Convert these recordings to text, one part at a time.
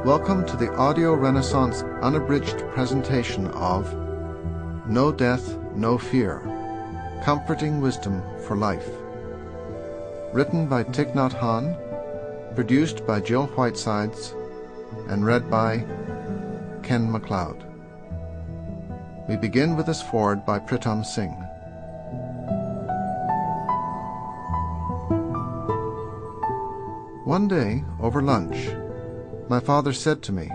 Welcome to the Audio Renaissance Unabridged presentation of No Death, No Fear, Comforting Wisdom for Life. Written by Thich Nhat Hanh, produced by Jill Whitesides, and read by Ken McLeod. We begin with this foreword by Pritam Singh. One day, over lunch, my father said to me,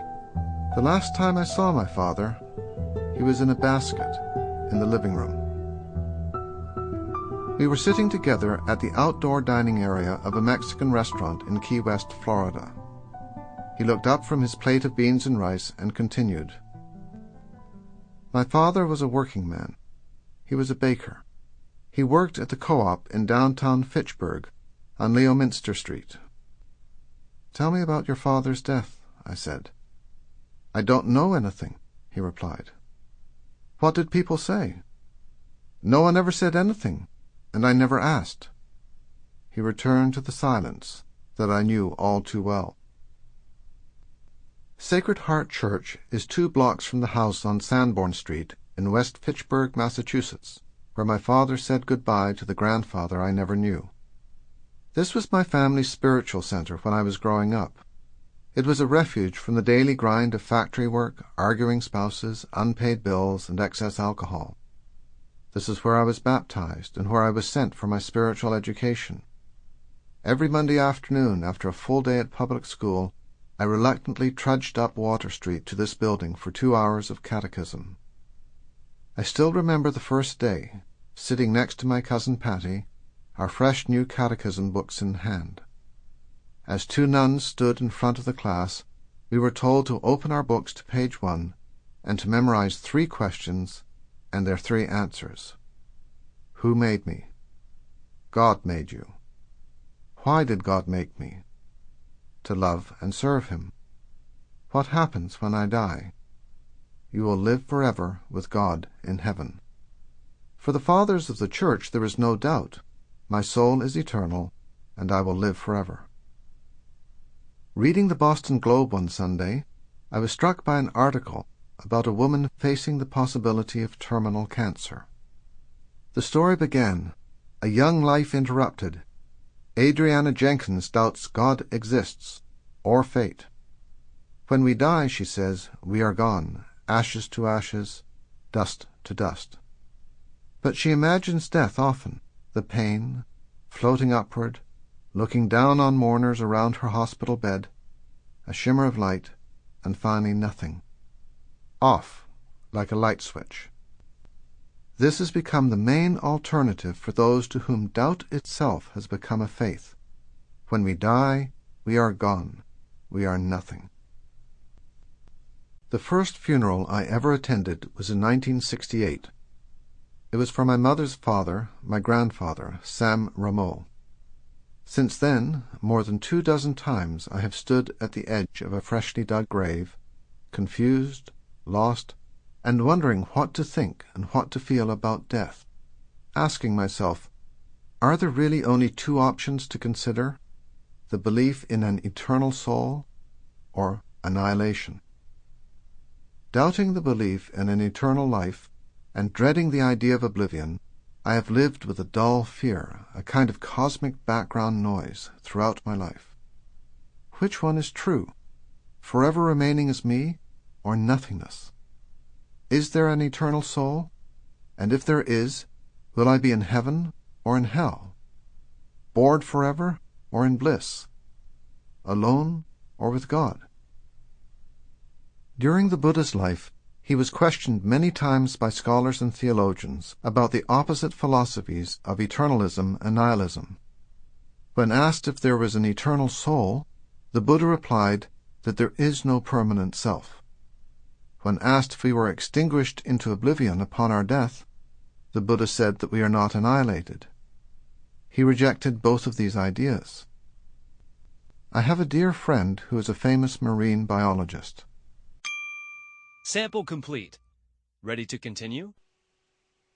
the last time I saw my father, he was in a basket in the living room. We were sitting together at the outdoor dining area of a Mexican restaurant in Key West, Florida. He looked up from his plate of beans and rice and continued. My father was a working man. He was a baker. He worked at the co-op in downtown Fitchburg on Leominster Street. Tell me about your father's death, I said. I don't know anything, he replied. What did people say? No one ever said anything, and I never asked. He returned to the silence that I knew all too well. Sacred Heart Church is 2 blocks from the house on Sanborn Street in West Fitchburg, Massachusetts, where my father said goodbye to the grandfather I never knew. This was my family's spiritual center when I was growing up. It was a refuge from the daily grind of factory work, arguing spouses, unpaid bills, and excess alcohol. This is where I was baptized and where I was sent for my spiritual education. Every Monday afternoon, after a full day at public school, I reluctantly trudged up Water Street to this building for 2 hours of catechism. I still remember the first day, sitting next to my cousin Patty, our fresh new catechism books in hand. As 2 nuns stood in front of the class, we were told to open our books to page 1 and to memorize 3 questions and their 3 answers. Who made me? God made you. Why did God make me? To love and serve Him. What happens when I die? You will live forever with God in heaven. For the fathers of the Church there is no doubt. My soul is eternal, and I will live forever. Reading the Boston Globe one Sunday, I was struck by an article about a woman facing the possibility of terminal cancer. The story began, "A young life interrupted. Adriana Jenkins doubts God exists, or fate. When we die," she says, "we are gone, ashes to ashes, dust to dust." But she imagines death often, the pain, floating upward, looking down on mourners around her hospital bed, a shimmer of light, and finally nothing. Off, like a light switch. This has become the main alternative for those to whom doubt itself has become a faith. When we die, we are gone. We are nothing. The first funeral I ever attended was in 1968. It was for my mother's father, my grandfather, Sam Rameau. Since then, more than 24 times I have stood at the edge of a freshly dug grave, confused, lost, and wondering what to think and what to feel about death, asking myself, are there really only 2 options to consider? The belief in an eternal soul, or annihilation? Doubting the belief in an eternal life, and dreading the idea of oblivion, I have lived with a dull fear, a kind of cosmic background noise, throughout my life. Which one is true? Forever remaining as me, or nothingness? Is there an eternal soul? And if there is, will I be in heaven or in hell? Bored forever or in bliss? Alone or with God? During the Buddha's life, he was questioned many times by scholars and theologians about the opposite philosophies of eternalism and nihilism. When asked if there was an eternal soul, the Buddha replied that there is no permanent self. When asked if we were extinguished into oblivion upon our death, the Buddha said that we are not annihilated. He rejected both of these ideas. I have a dear friend who is a famous marine biologist. Sample complete. Ready to continue?